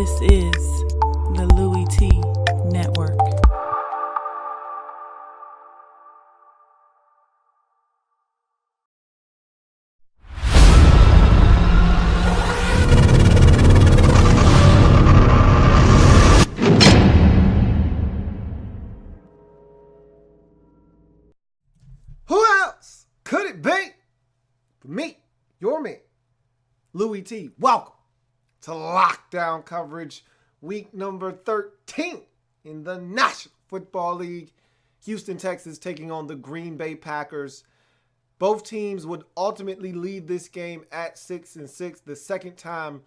This is the Louie Tee Network. Who else could it be? Me, your man, Louie Tee. Welcome to Lockdown Coverage, week number 13 in the National Football League. Houston, Texas taking on the Green Bay Packers. Both teams would ultimately lead this game at 6-6. The second time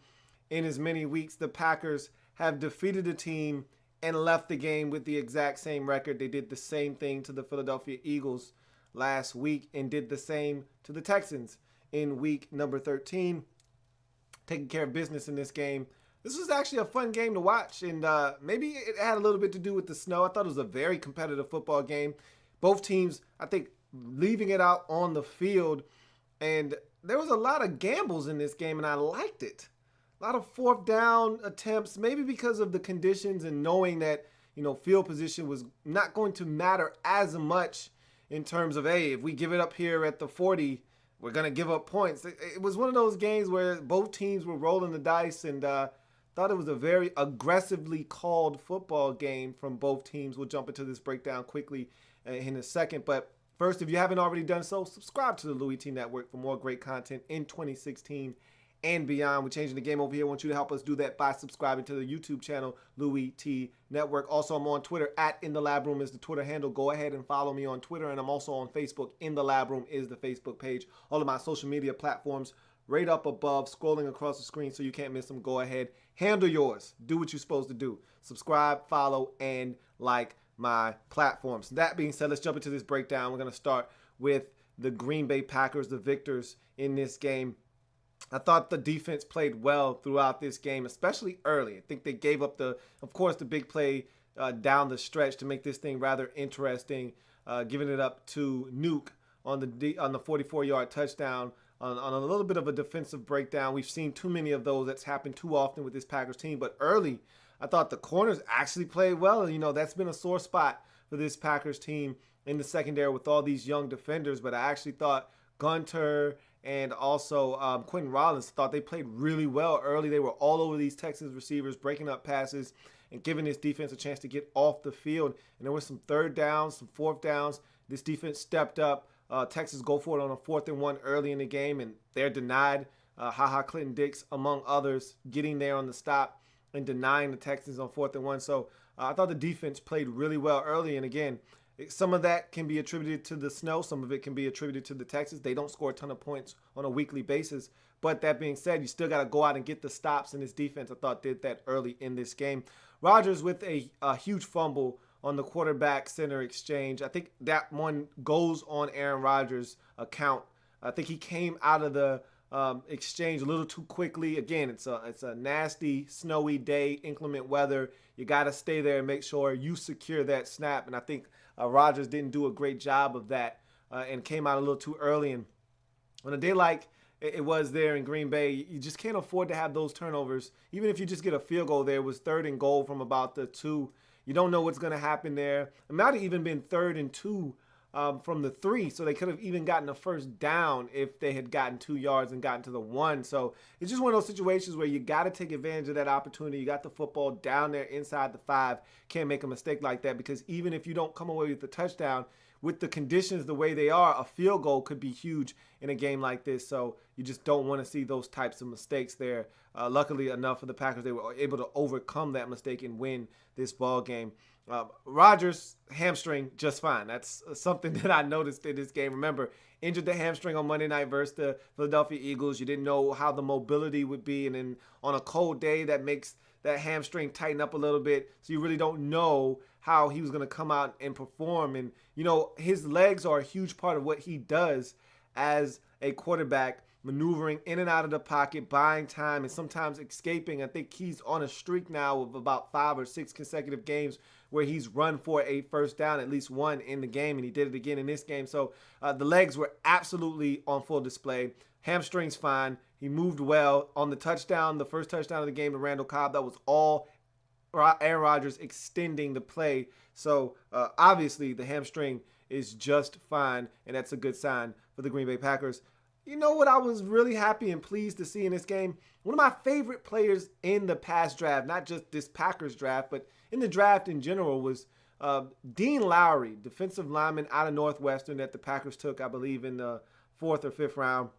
in as many weeks the Packers have defeated a team and left the game with the exact same record. They did the same thing to the Philadelphia Eagles last week and did the same to the Texans in week number 13. Taking care of business in this game. This was actually a fun game to watch, and maybe it had a little bit to do with the snow. I thought it was a very competitive football game. Both teams, I think, leaving it out on the field, and there was a lot of gambles in this game, and I liked it. A lot of fourth down attempts, maybe because of the conditions and knowing that, field position was not going to matter as much in terms of, hey, if we give it up here at the 40, we're going to give up points. It was one of those games where both teams were rolling the dice, and thought it was a very aggressively called football game from both teams. We'll jump into this breakdown quickly in a second. But first, if you haven't already done so, subscribe to the Louie Tee Network for more great content in 2016 and beyond. We're changing the game over here. I want you to help us do that by subscribing to the YouTube channel, Louie Tee Network. Also, I'm on Twitter, @InTheLabRoom is the Twitter handle. Go ahead and follow me on Twitter. And I'm also on Facebook. In the Lab Room is the Facebook page. All of my social media platforms right up above, scrolling across the screen so you can't miss them. Go ahead, handle yours. Do what you're supposed to do. Subscribe, follow, and like my platforms. That being said, let's jump into this breakdown. We're going to start with the Green Bay Packers, the victors in this game. I thought the defense played well throughout this game, especially early. I think they gave up the big play down the stretch to make this thing rather interesting, giving it up to Nuke on the 44-yard touchdown on a little bit of a defensive breakdown. We've seen too many of those. That's happened too often with this Packers team. But early, I thought the corners actually played well. And, that's been a sore spot for this Packers team in the secondary with all these young defenders. But I actually thought Gunter and also Quentin Rollins thought they played really well early. They were all over these Texans receivers, breaking up passes and giving this defense a chance to get off the field. And there were some third downs, some fourth downs. This defense stepped up. Texas go for it on a 4th and 1 early in the game, and they're denied. Clinton Dix, among others, getting there on the stop and denying the Texans on 4th and 1. So I thought the defense played really well early. And again, some of that can be attributed to the snow. Some of it can be attributed to the Texans. They don't score a ton of points on a weekly basis. But that being said, you still got to go out and get the stops, and this defense, I thought, did that early in this game. Rodgers with a huge fumble on the quarterback-center exchange. I think that one goes on Aaron Rodgers' account. I think he came out of the exchange a little too quickly. Again, it's a nasty, snowy day, inclement weather. You got to stay there and make sure you secure that snap. And I think Rodgers didn't do a great job of that and came out a little too early. And on a day like it was there in Green Bay, you just can't afford to have those turnovers. Even if you just get a field goal there, it was 3rd and goal from about the 2. You don't know what's going to happen there. It might have even been 3rd and 2 from the 3, so they could have even gotten a first down if they had gotten 2 yards and gotten to the 1. So it's just one of those situations where you got to take advantage of that opportunity. You got the football down there inside the 5. Can't make a mistake like that, because even if you don't come away with the touchdown, with the conditions the way they are, a field goal could be huge in a game like this. So you just don't want to see those types of mistakes there. Luckily enough for the Packers, they were able to overcome that mistake and win this ball game. Rodgers, hamstring, just fine. That's something that I noticed in this game. Remember, injured the hamstring on Monday night versus the Philadelphia Eagles. You didn't know how the mobility would be. And then on a cold day, that makes that hamstring tighten up a little bit. So you really don't know how he was going to come out and perform. And, his legs are a huge part of what he does as a quarterback, maneuvering in and out of the pocket, buying time, and sometimes escaping. I think he's on a streak now of about 5 or 6 consecutive games where he's run for a first down, at least one in the game, and he did it again in this game. So the legs were absolutely on full display. Hamstrings fine. He moved well on the touchdown, the first touchdown of the game to Randall Cobb. That was all Aaron Rodgers extending the play. So obviously the hamstring is just fine, and that's a good sign for the Green Bay Packers. You know what I was really happy and pleased to see in this game? One of my favorite players in the past draft, not just this Packers draft, but in the draft in general, was Dean Lowry, defensive lineman out of Northwestern that the Packers took, I believe, in the 4th or 5th round.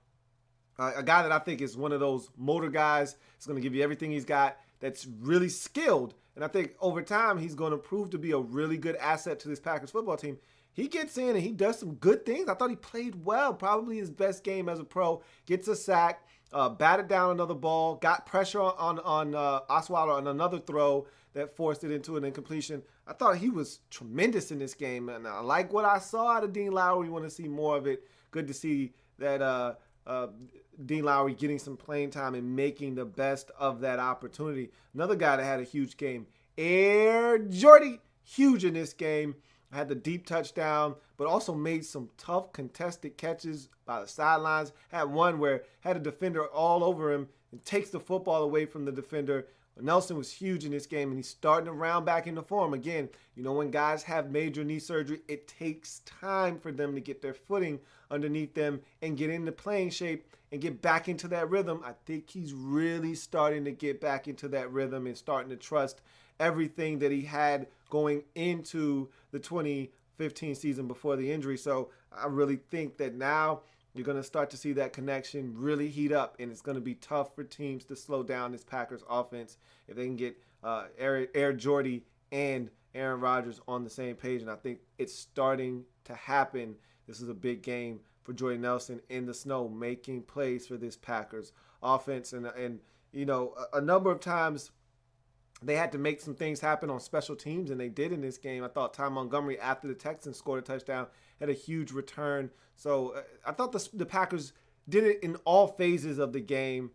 A guy that I think is one of those motor guys. He's going to give you everything he's got, that's really skilled. And I think over time he's going to prove to be a really good asset to this Packers football team. He gets in and he does some good things. I thought he played well, probably his best game as a pro. Gets a sack, batted down another ball, got pressure on Osweiler on another throw that forced it into an incompletion. I thought he was tremendous in this game, and I like what I saw out of Dean Lowry. We want to see more of it. Good to see that Dean Lowry getting some playing time and making the best of that opportunity. Another guy that had a huge game, Air Jordy, huge in this game. Had the deep touchdown, but also made some tough contested catches by the sidelines. Had one where had a defender all over him and takes the football away from the defender. Nelson was huge in this game, and he's starting to round back into form. Again, you know, when guys have major knee surgery, it takes time for them to get their footing underneath them and get into playing shape and get back into that rhythm. I think he's really starting to get back into that rhythm and starting to trust everything that he had going into the 2015 season before the injury. So I really think that now you're going to start to see that connection really heat up, and it's going to be tough for teams to slow down this Packers offense if they can get Air Jordy and Aaron Rodgers on the same page. And I think it's starting to happen. This is a big game for Jordy Nelson in the snow, making plays for this Packers offense. And you know, a number of times they had to make some things happen on special teams, and they did in this game. I thought Ty Montgomery, after the Texans scored a touchdown, had a huge return. So I thought the Packers did it in all phases of the game.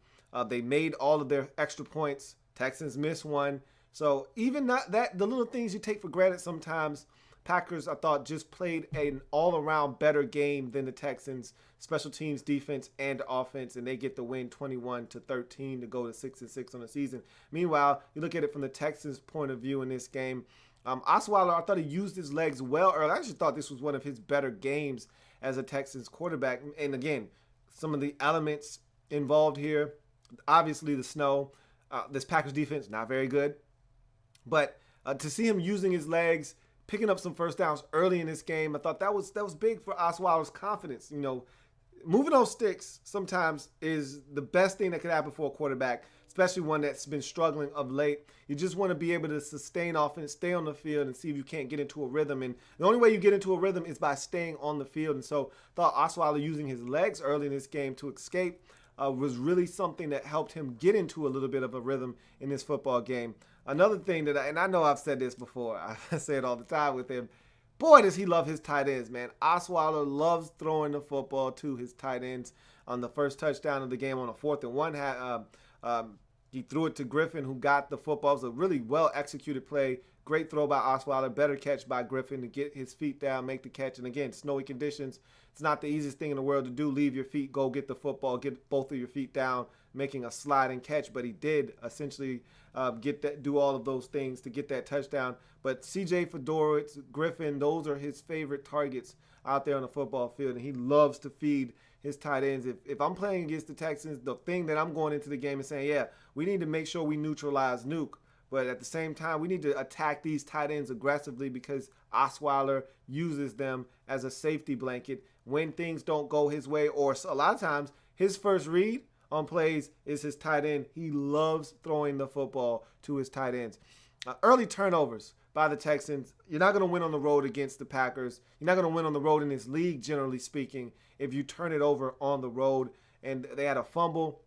They made all of their extra points. Texans missed one. So even the little things you take for granted sometimes, Packers, I thought, just played an all-around better game than the Texans, special teams, defense, and offense, and they get the win 21-13 to go to 6-6 on the season. Meanwhile, you look at it from the Texans' point of view in this game. Osweiler, I thought he used his legs well early. I actually thought this was one of his better games as a Texans quarterback. And again, some of the elements involved here, obviously the snow. This Packers defense, not very good. But to see him using his legs, picking up some first downs early in this game, I thought that was big for Osweiler's confidence. You know, moving on sticks sometimes is the best thing that could happen for a quarterback, especially one that's been struggling of late. You just want to be able to sustain offense, stay on the field, and see if you can't get into a rhythm. And the only way you get into a rhythm is by staying on the field. And so I thought Osweiler using his legs early in this game to escape was really something that helped him get into a little bit of a rhythm in this football game. Another thing that, and I know I've said this before, I say it all the time with him, boy, does he love his tight ends, man. Osweiler loves throwing the football to his tight ends. On the first touchdown of the game on a 4th and 1, he threw it to Griffin, who got the football. It was a really well-executed play. Great throw by Osweiler, better catch by Griffin to get his feet down, make the catch. And again, snowy conditions, it's not the easiest thing in the world to do. Leave your feet, go get the football, get both of your feet down, making a sliding catch. But he did essentially do all of those things to get that touchdown. But C.J. Fedorowicz, Griffin, those are his favorite targets out there on the football field, and he loves to feed his tight ends. If I'm playing against the Texans, the thing that I'm going into the game and saying, yeah, we need to make sure we neutralize Nuke. But at the same time, we need to attack these tight ends aggressively because Osweiler uses them as a safety blanket when things don't go his way. Or a lot of times, his first read on plays is his tight end. He loves throwing the football to his tight ends. Early turnovers by the Texans. You're not going to win on the road against the Packers. You're not going to win on the road in this league, generally speaking, if you turn it over on the road. And they had a fumble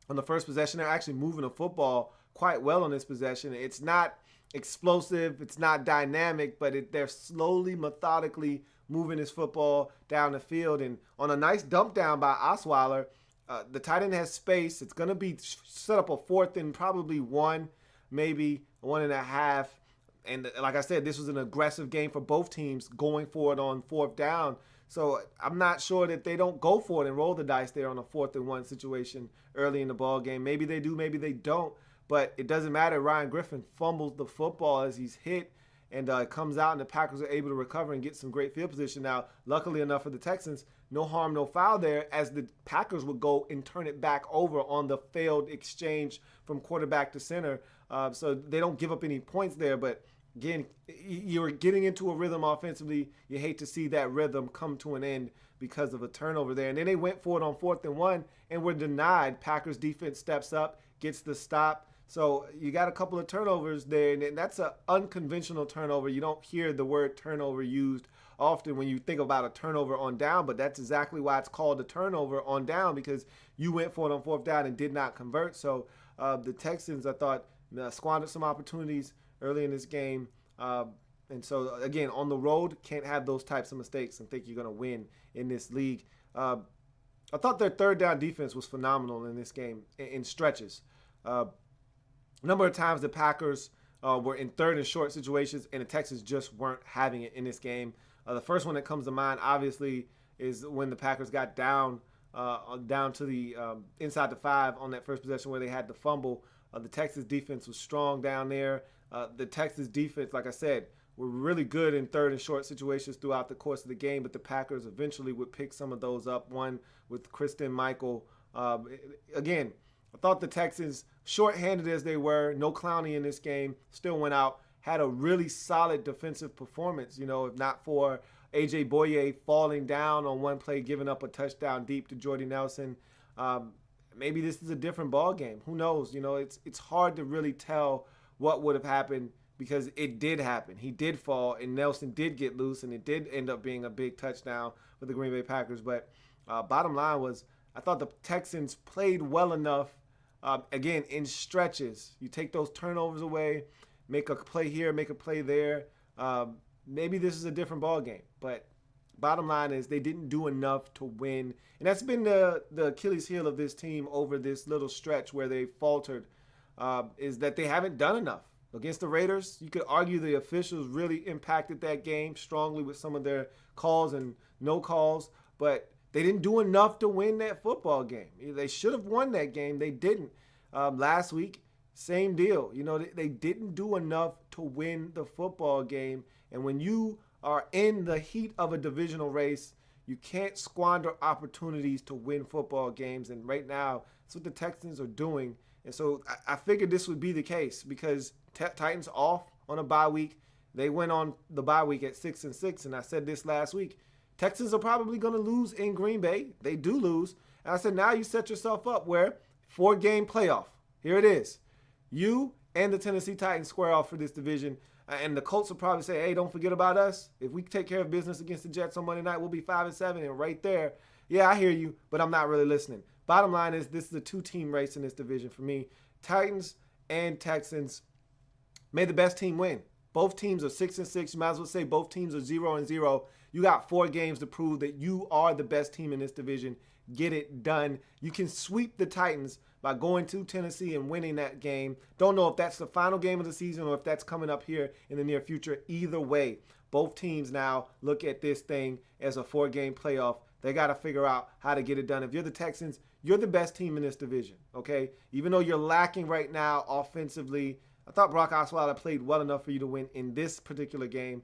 on the first possession. They're actually moving the football quite well on this possession. It's not explosive. It's not dynamic, but they're slowly, methodically moving this football down the field. And on a nice dump down by Osweiler, the tight end has space. It's going to be set up a 4th and probably 1, maybe 1.5. And like I said, this was an aggressive game for both teams going forward on 4th down. So I'm not sure that they don't go for it and roll the dice there on a 4th-and-1 situation early in the ball game. Maybe they do, maybe they don't. But it doesn't matter. Ryan Griffin fumbles the football as he's hit, and it comes out, and the Packers are able to recover and get some great field position. Now, luckily enough for the Texans, no harm, no foul there, as the Packers would go and turn it back over on the failed exchange from quarterback to center. So they don't give up any points there. But again, you're getting into a rhythm offensively. You hate to see that rhythm come to an end because of a turnover there. And then they went for it on 4th-and-1 and were denied. Packers defense steps up, gets the stop. So you got a couple of turnovers there, and that's an unconventional turnover. You don't hear the word turnover used often when you think about a turnover on down, but that's exactly why it's called a turnover on down, because you went for it on 4th down and did not convert. So the Texans, I thought, squandered some opportunities early in this game. And so, again, on the road, can't have those types of mistakes and think you're going to win in this league. I thought their 3rd down defense was phenomenal in this game in stretches. A number of times the Packers were in 3rd and short situations, and the Texans just weren't having it in this game. The first one that comes to mind, obviously, is when the Packers got down to the inside the 5 on that first possession where they had the fumble. The Texas defense was strong down there. The Texas defense, like I said, were really good in 3rd and short situations throughout the course of the game, but the Packers eventually would pick some of those up, one with Christian Michael. Again, I thought the Texans, shorthanded as they were, no Clowney in this game, still went out, had a really solid defensive performance. If not for A.J. Boye falling down on one play, giving up a touchdown deep to Jordy Nelson, maybe this is a different ball game. Who knows? It's hard to really tell what would have happened, because it did happen. He did fall, and Nelson did get loose, and it did end up being a big touchdown for the Green Bay Packers. But bottom line was, I thought the Texans played well enough. Again, in stretches, you take those turnovers away, make a play here, make a play there. Maybe this is a different ball game, but bottom line is they didn't do enough to win, and that's been the Achilles heel of this team over this little stretch where they faltered. Is that they haven't done enough against the Raiders. You could argue the officials really impacted that game strongly with some of their calls and no calls, but they didn't do enough to win that football game. They should have won that game. They didn't. Last week, same deal. They didn't do enough to win the football game. And when you are in the heat of a divisional race, you can't squander opportunities to win football games. And right now, that's what the Texans are doing. And so I figured this would be the case, because Titans off on a bye week. They went on the bye week at 6-6. And I said this last week. Texans are probably going to lose in Green Bay. They do lose. And I said, now you set yourself up where 4-game playoff. Here it is. You and the Tennessee Titans square off for this division. And the Colts will probably say, hey, don't forget about us. If we take care of business against the Jets on Monday night, we'll be 5-7. And right there, yeah, I hear you, but I'm not really listening. Bottom line is, this is a 2-team race in this division for me. Titans and Texans. May the best team win. Both teams are 6-6. You might as well say both teams are 0-0. You got 4 games to prove that you are the best team in this division. Get it done. You can sweep the Titans by going to Tennessee and winning that game. Don't know if that's the final game of the season or if that's coming up here in the near future. Either way, both teams now look at this thing as a 4-game playoff. They got to figure out how to get it done. If you're the Texans, you're the best team in this division, okay? Even though you're lacking right now offensively, I thought Brock Osweiler played well enough for you to win in this particular game.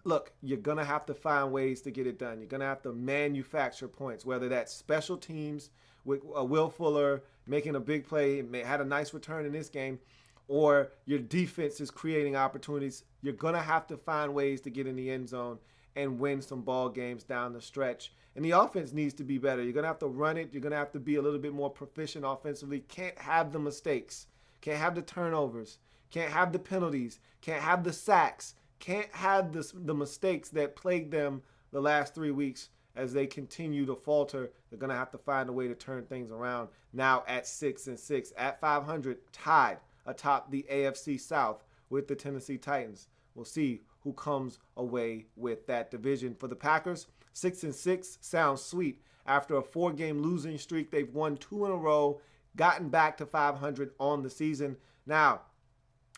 Look, you're going to have to find ways to get it done. You're going to have to manufacture points, whether that's special teams with Will Fuller making a big play, had a nice return in this game, or your defense is creating opportunities. You're going to have to find ways to get in the end zone and win some ball games down the stretch. And the offense needs to be better. You're going to have to run it. You're going to have to be a little bit more proficient offensively. Can't have the mistakes. Can't have the turnovers. Can't have the penalties. Can't have the sacks. Can't have the mistakes that plagued them the last 3 weeks as they continue to falter. They're going to have to find a way to turn things around now at 6-6, at 500, tied atop the AFC South with the Tennessee Titans. We'll see who comes away with that division. For the Packers, 6-6 sounds sweet. After a 4-game losing streak, they've won 2 in a row, gotten back to 500 on the season. Now,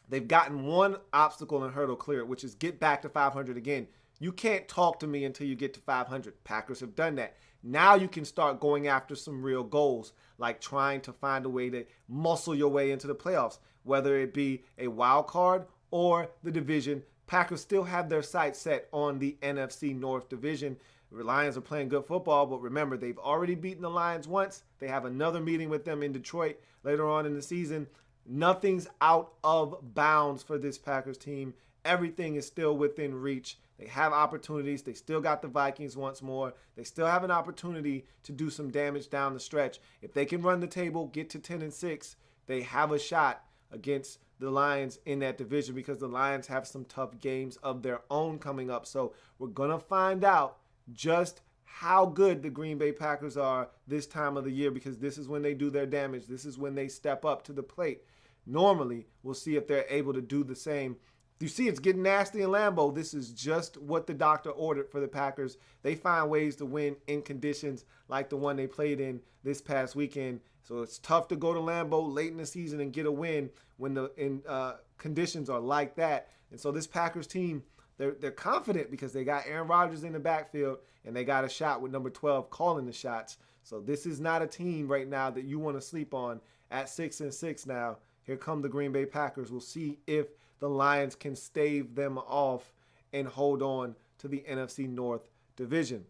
They've gotten one obstacle and hurdle cleared, which is get back to 500 again. You can't talk to me until you get to 500. Packers have done that. Now you can start going after some real goals, like trying to find a way to muscle your way into the playoffs, whether it be a wild card or the division. Packers still have their sights set on the NFC North division. The Lions are playing good football, but remember, they've already beaten the Lions once. They have another meeting with them in Detroit later on in the season. Nothing's out of bounds for this Packers team. Everything is still within reach. They have opportunities. They still got the Vikings once more. They still have an opportunity to do some damage down the stretch. If they can run the table, get to 10-6, they have a shot against the Lions in that division, because the Lions have some tough games of their own coming up. So we're going to find out just how good the Green Bay Packers are this time of the year, because this is when they do their damage. This is when they step up to the plate. Normally, we'll see if they're able to do the same. You see, it's getting nasty in Lambeau. This is just what the doctor ordered for the Packers. They find ways to win in conditions like the one they played in this past weekend. So it's tough to go to Lambeau late in the season and get a win when the conditions are like that. And so this Packers team, they're confident because they got Aaron Rodgers in the backfield and they got a shot with number 12 calling the shots. So this is not a team right now that you want to sleep on at 6-6 now. Here come the Green Bay Packers. We'll see if the Lions can stave them off and hold on to the NFC North division.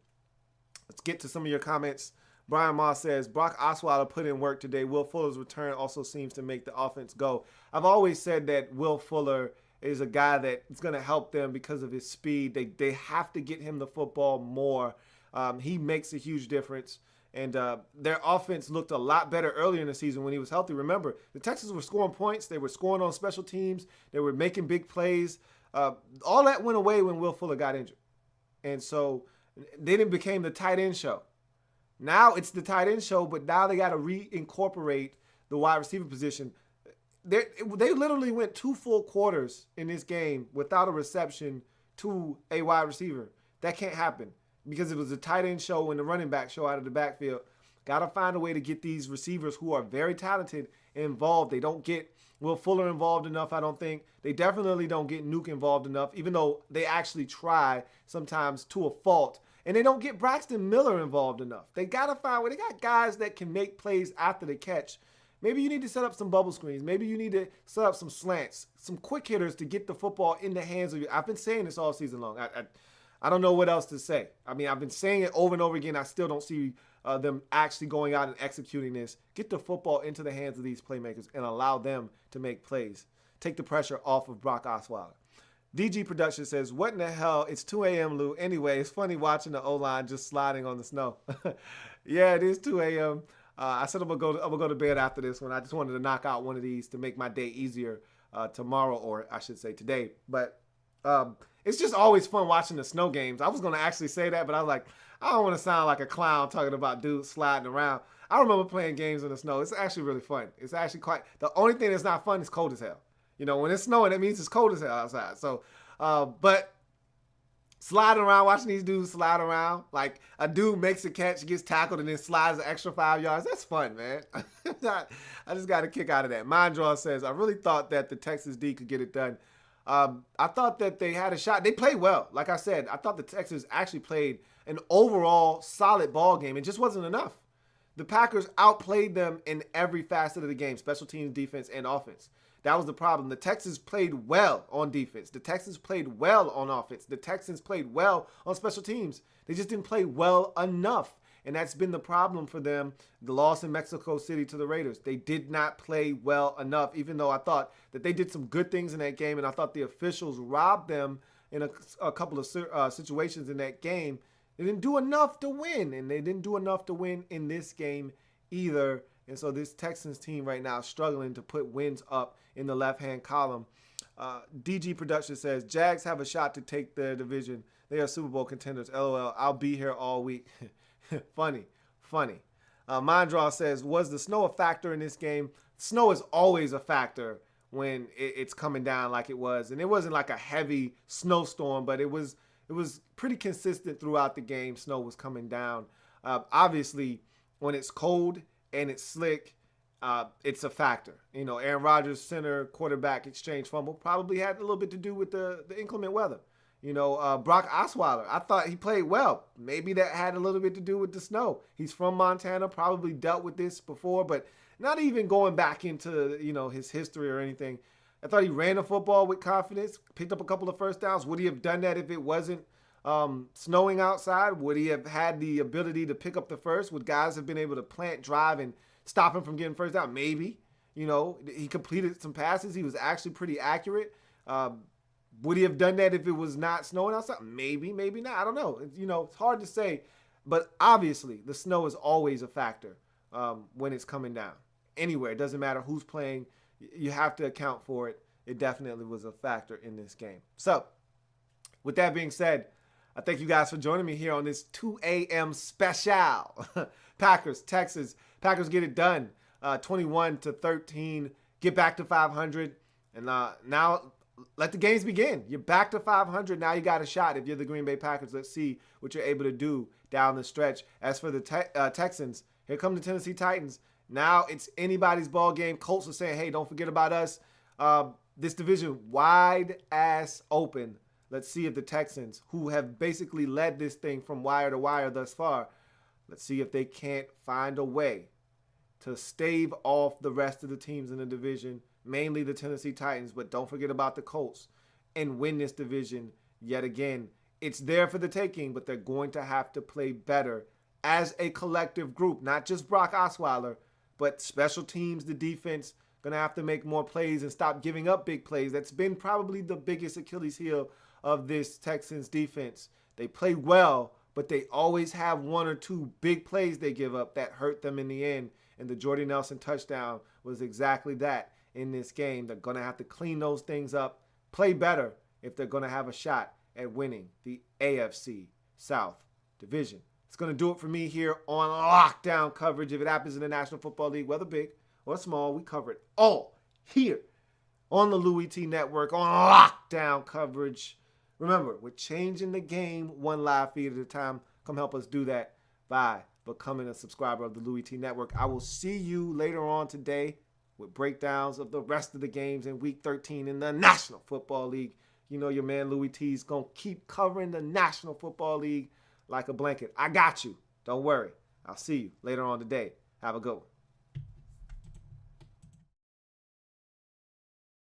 Let's get to some of your comments. Brian Moss says, Brock Osweiler put in work today. Will Fuller's return also seems to make the offense go. I've always said that Will Fuller is a guy that is going to help them because of his speed. They have to get him the football more. He makes a huge difference. And their offense looked a lot better earlier in the season when he was healthy. Remember, the Texans were scoring points. They were scoring on special teams. They were making big plays. All that went away when Will Fuller got injured. And so then it became the tight end show. Now it's the tight end show, but now they got to reincorporate the wide receiver position. They literally went 2 full quarters in this game without a reception to a wide receiver. That can't happen, because it was a tight end show and the running back show out of the backfield. Got to find a way to get these receivers who are very talented involved. They don't get Will Fuller involved enough, I don't think. They definitely don't get Nuke involved enough, even though they actually try sometimes to a fault. And they don't get Braxton Miller involved enough. They got to find where they got guys that can make plays after the catch. Maybe you need to set up some bubble screens. Maybe you need to set up some slants, some quick hitters to get the football in the hands of you. I've been saying this all season long. I don't know what else to say. I mean, I've been saying it over and over again. I still don't see them actually going out and executing this. Get the football into the hands of these playmakers and allow them to make plays. Take the pressure off of Brock Osweiler. DG Production says, what in the hell? It's 2 a.m., Lou. Anyway, it's funny watching the O-line just sliding on the snow. Yeah, it is 2 a.m. I said I'm gonna go to bed after this one. I just wanted to knock out one of these to make my day easier tomorrow, or I should say today. But it's just always fun watching the snow games. I was going to actually say that, but I was like, I don't want to sound like a clown talking about dudes sliding around. I remember playing games in the snow. It's actually really fun. It's actually the only thing that's not fun is cold as hell. You know, when it's snowing, it means it's cold as hell outside. So, but sliding around, watching these dudes slide around, like a dude makes a catch, gets tackled, and then slides an extra 5 yards. That's fun, man. I just got a kick out of that. Mind Draw says, I really thought that the Texas D could get it done. I thought that they had a shot. They played well. Like I said, I thought the Texans actually played an overall solid ball game. It just wasn't enough. The Packers outplayed them in every facet of the game, special teams, defense, and offense. That was the problem. The Texans played well on defense. The Texans played well on offense. The Texans played well on special teams. They just didn't play well enough. And that's been the problem for them. The loss in Mexico City to the Raiders. They did not play well enough, even though I thought that they did some good things in that game. And I thought the officials robbed them in a couple of situations in that game. They didn't do enough to win. And they didn't do enough to win in this game either. And so this Texans team right now is struggling to put wins up in the left-hand column. DG Production says, Jags have a shot to take their division. They are Super Bowl contenders. LOL. I'll be here all week. Funny. Mind Draw says, was the snow a factor in this game? Snow is always a factor when it's coming down like it was. And it wasn't like a heavy snowstorm, but it was pretty consistent throughout the game. Snow was coming down. Obviously, when it's cold and it's slick, it's a factor. Aaron Rodgers' center quarterback exchange fumble probably had a little bit to do with the inclement weather. Brock Osweiler, I thought he played well. Maybe that had a little bit to do with the snow. He's from Montana, probably dealt with this before, but not even going back into, his history or anything. I thought he ran the football with confidence, picked up a couple of first downs. Would he have done that if it wasn't snowing outside? Would he have had the ability to pick up the first? Would guys have been able to plant, drive, and stop him from getting first down? Maybe. He completed some passes. He was actually pretty accurate. Would he have done that if it was not snowing outside? Maybe, maybe not. I don't know. It's hard to say. But obviously, the snow is always a factor when it's coming down. Anywhere. It doesn't matter who's playing. You have to account for it. It definitely was a factor in this game. So, with that being said, I thank you guys for joining me here on this 2 a.m. special. Packers, Texans. Packers get it done. 21-13. Get back to 500. And now let the games begin. You're back to 500. Now you got a shot if you're the Green Bay Packers. Let's see what you're able to do down the stretch. As for the Texans, here come the Tennessee Titans. Now it's anybody's ball game. Colts are saying, hey, don't forget about us. This division wide ass open. Let's see if the Texans, who have basically led this thing from wire to wire thus far, let's see if they can't find a way to stave off the rest of the teams in the division, mainly the Tennessee Titans, but don't forget about the Colts, and win this division yet again. It's there for the taking, but they're going to have to play better as a collective group, not just Brock Osweiler, but special teams, the defense, going to have to make more plays and stop giving up big plays. That's been probably the biggest Achilles heel of this Texans defense. They play well, but they always have one or two big plays they give up that hurt them in the end. And the Jordy Nelson touchdown was exactly that in this game. They're going to have to clean those things up, play better if they're going to have a shot at winning the AFC South Division. It's going to do it for me here on lockdown coverage. If it happens in the National Football League, whether big or small, we cover it all here on the Louie Tee Network on lockdown coverage. Remember, we're changing the game one live feed at a time. Come help us do that by becoming a subscriber of the Louie Tee Network. I will see you later on today with breakdowns of the rest of the games in Week 13 in the National Football League. You know your man Louie T is going to keep covering the National Football League like a blanket. I got you. Don't worry. I'll see you later on today. Have a good one.